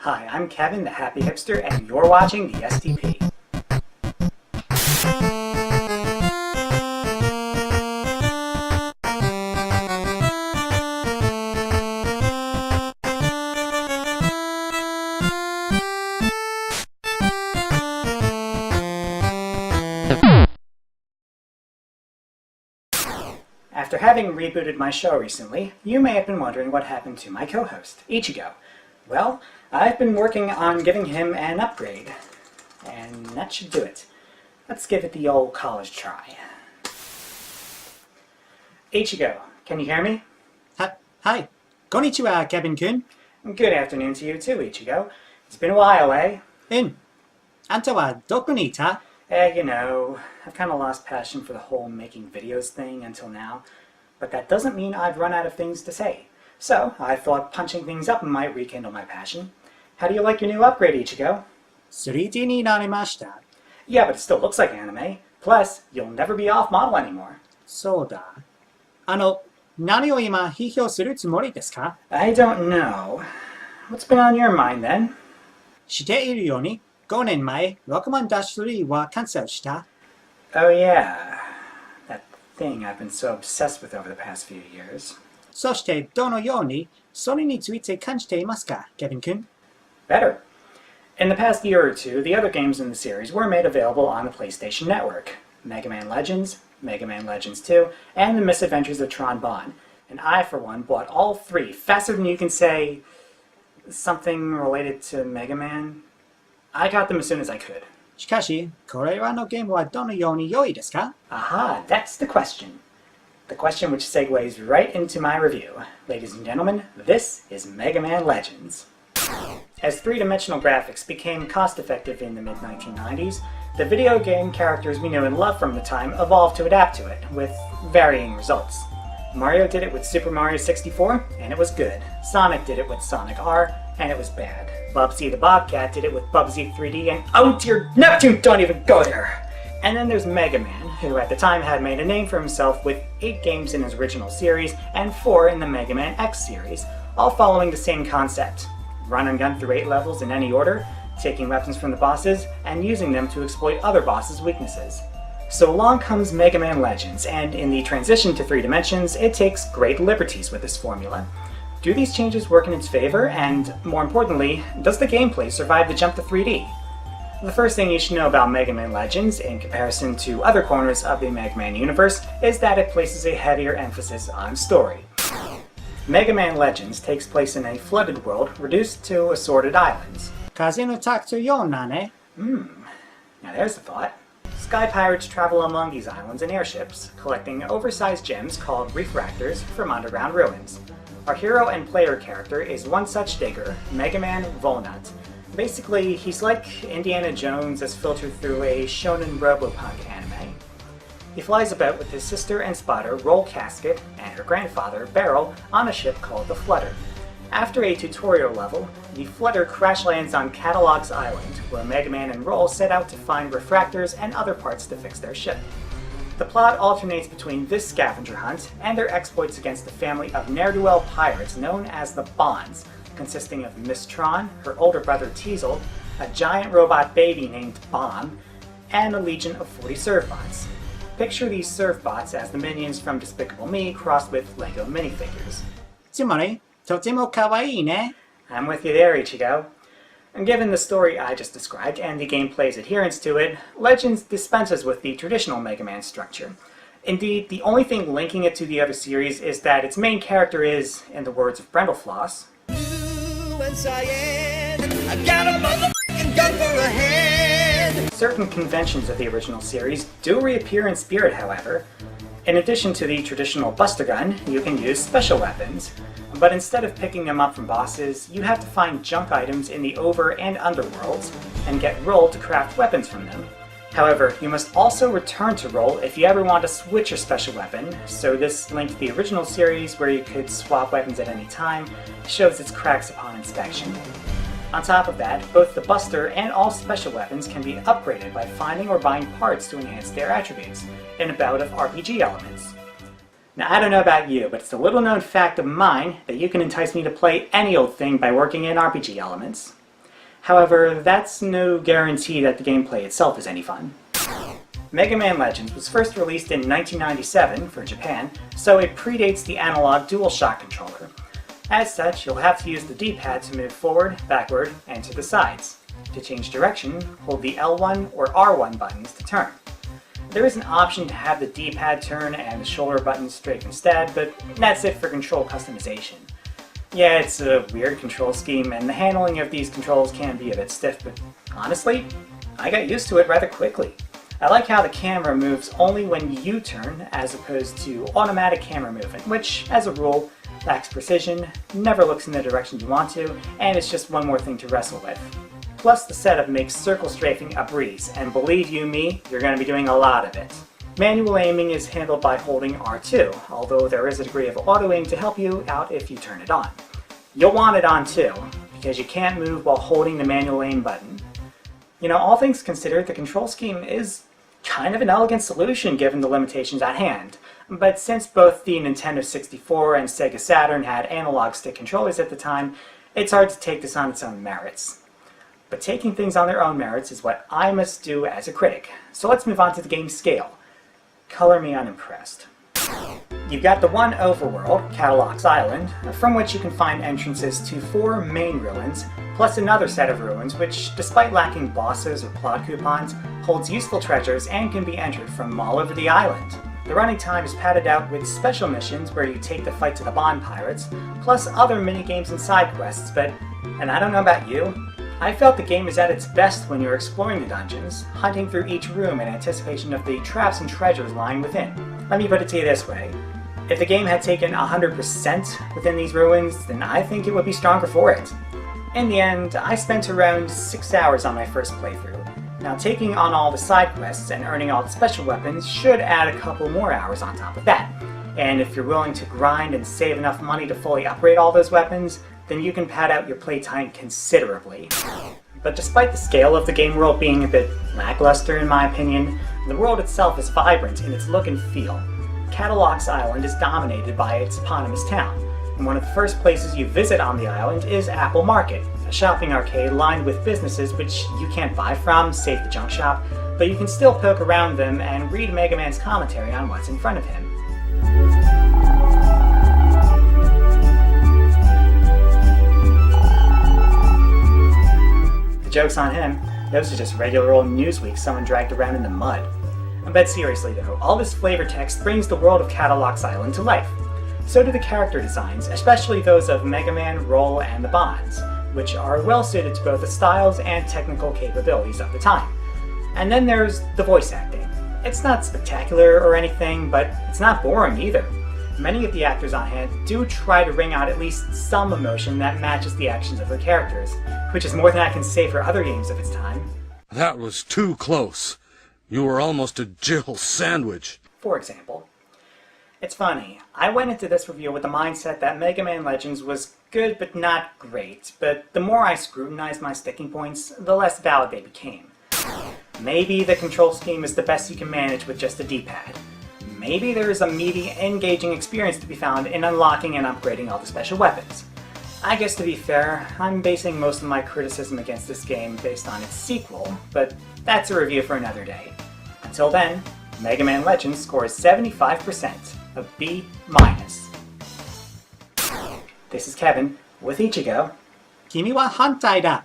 Hi, I'm Kevin, the Happy Hipster, and you're watching the SDP. After having rebooted my show recently, you may have been wondering what happened to my co-host, Ichigo. Well, I've been working on giving him an upgrade, and that should do it. Let's give it the old college try. Ichigo, can you hear me? Hi. Konnichiwa, Kevin-kun. Good afternoon to you too, Ichigo. It's been a while, eh? Anta wa doko ni ita? You know, I've kind of lost passion for the whole making videos thing until now, but that doesn't mean I've run out of things to say. So, I thought punching things up might rekindle my passion. How do you like your new upgrade, Ichigo? 3D になりました。 Yeah, but it still looks like anime. Plus, you'll never be off model anymore. そうだ。何を今批評するつもりですか? I don't know. What's been on your mind then? しているように、5年前、6-3はキャンセルした。 Oh yeah. That thing I've been so obsessed with over the past few years. そしてどのようにそれについて感じていますか、Kevin-kun? Better. In the past year or two, the other games in the series were made available on the PlayStation Network. Megaman Legends, Megaman Legends 2, and The Misadventures of Tron Bonne. And I, for one, bought all three faster than you can say something related to Mega Man. I got them as soon as I could. しかし、これらのゲームはどのように良いですか? Aha, that's the question. The question which segues right into my review. Ladies and gentlemen, this is Mega Man Legends. As three-dimensional graphics became cost-effective in the mid-1990s, the video game characters we knew and loved from the time evolved to adapt to it, with varying results. Mario did it with Super Mario 64, and it was good. Sonic did it with Sonic R, and it was bad. Bubsy the Bobcat did it with Bubsy 3D, and oh dear Neptune, don't even go there! And then there's Mega Man, who at the time had made a name for himself with 8 games in his original series and 4 in the Mega Man X series, all following the same concept. Run and gun through 8 levels in any order, taking weapons from the bosses, and using them to exploit other bosses' weaknesses. So along comes Mega Man Legends, and in the transition to 3 dimensions, it takes great liberties with this formula. Do these changes work in its favor, and more importantly, does the gameplay survive the jump to 3D? The first thing you should know about Mega Man Legends, in comparison to other corners of the Mega Man universe, is that it places a heavier emphasis on story. Mega Man Legends takes place in a flooded world reduced to assorted islands. 風のタクトようなね。 Now there's the thought. Sky pirates travel among these islands in airships, collecting oversized gems called refractors from underground ruins. Our hero and player character is one such digger, Mega Man Volnut. Basically, he's like Indiana Jones as filtered through a shonen robopunk anime. He flies about with his sister and spotter, Roll Casket, and her grandfather, Barrel, on a ship called the Flutter. After a tutorial level, the Flutter crash lands on Catalog's Island, where Mega Man and Roll set out to find refractors and other parts to fix their ship. The plot alternates between this scavenger hunt and their exploits against a family of ne'er-do-well pirates known as the Bonds, consisting of Miss Tron, her older brother Teasel, a giant robot baby named Bomb, and a legion of 40 Servbots. Picture these Servbots as the minions from Despicable Me crossed with LEGO minifigures. つまり、とても可愛いね。 I'm with you there, Ichigo. And given the story I just described and the gameplay's adherence to it, Legends dispenses with the traditional Mega Man structure. Indeed, the only thing linking it to the other series is that its main character is, in the words of Brendlefloss, I got a motherfucking gun for a head. Certain conventions of the original series do reappear in spirit, however. In addition to the traditional Buster Gun, you can use special weapons, but instead of picking them up from bosses, you have to find junk items in the over- and underworlds, and get Roll to craft weapons from them. However, you must also return to Roll if you ever want to switch your special weapon, so this link to the original series where you could swap weapons at any time shows its cracks upon inspection. On top of that, both the Buster and all special weapons can be upgraded by finding or buying parts to enhance their attributes, in a bout of RPG elements. Now I don't know about you, but it's a little known fact of mine that you can entice me to play any old thing by working in RPG elements. However, that's no guarantee that the gameplay itself is any fun. Megaman Legends was first released in 1997 for Japan, so it predates the analog DualShock controller. As such, you'll have to use the D-pad to move forward, backward, and to the sides. To change direction, hold the L1 or R1 buttons to turn. There is an option to have the D-pad turn and the shoulder buttons strafe instead, but that's it for control customization. Yeah, it's a weird control scheme, and the handling of these controls can be a bit stiff, but honestly, I got used to it rather quickly. I like how the camera moves only when you turn, as opposed to automatic camera movement, which, as a rule, lacks precision, never looks in the direction you want to, and it's just one more thing to wrestle with. Plus, the setup makes circle strafing a breeze, and believe you me, you're going to be doing a lot of it. Manual aiming is handled by holding R2, although there is a degree of auto-aim to help you out if you turn it on. You'll want it on too, because you can't move while holding the manual aim button. You know, all things considered, the control scheme is kind of an elegant solution given the limitations at hand. But since both the Nintendo 64 and Sega Saturn had analog stick controllers at the time, it's hard to take this on its own merits. But taking things on their own merits is what I must do as a critic. So let's move on to the game's scale. Color me unimpressed. You've got the one overworld, Catalog's Island, from which you can find entrances to 4 main ruins, plus another set of ruins which, despite lacking bosses or plot coupons, holds useful treasures and can be entered from all over the island. The running time is padded out with special missions where you take the fight to the Bond Pirates, plus other mini-games and side quests, but, and I don't know about you, I felt the game is at its best when you're exploring the dungeons, hunting through each room in anticipation of the traps and treasures lying within. Let me put it to you this way. If the game had taken 100% within these ruins, then I think it would be stronger for it. In the end, I spent around 6 hours on my first playthrough. Now, taking on all the side quests and earning all the special weapons should add a couple more hours on top of that. And if you're willing to grind and save enough money to fully upgrade all those weapons, then you can pad out your playtime considerably. But despite the scale of the game world being a bit lackluster in my opinion, the world itself is vibrant in its look and feel. Catalog's Island is dominated by its eponymous town, and one of the first places you visit on the island is Apple Market, a shopping arcade lined with businesses which you can't buy from, save the junk shop, but you can still poke around them and read Mega Man's commentary on what's in front of him. The joke's on him, those are just regular old Newsweek someone dragged around in the mud. But seriously though, all this flavor text brings the world of Catalog's Island to life. So do the character designs, especially those of Mega Man, Roll, and the Bonds, which are well suited to both the styles and technical capabilities of the time. And then there's the voice acting. It's not spectacular or anything, but it's not boring either. Many of the actors on hand do try to wring out at least some emotion that matches the actions of their characters, which is more than I can say for other games of its time. That was too close. You were almost a Jill sandwich. For example. It's funny, I went into this review with the mindset that Mega Man Legends was good but not great, but the more I scrutinized my sticking points, the less valid they became. Maybe the control scheme is the best you can manage with just a D-pad. Maybe there is a meaty, engaging experience to be found in unlocking and upgrading all the special weapons. I guess to be fair, I'm basing most of my criticism against this game based on its sequel, but that's a review for another day. Until then, Mega Man Legends scores 75% of B-. This is Kevin with Ichigo. 君は反対だ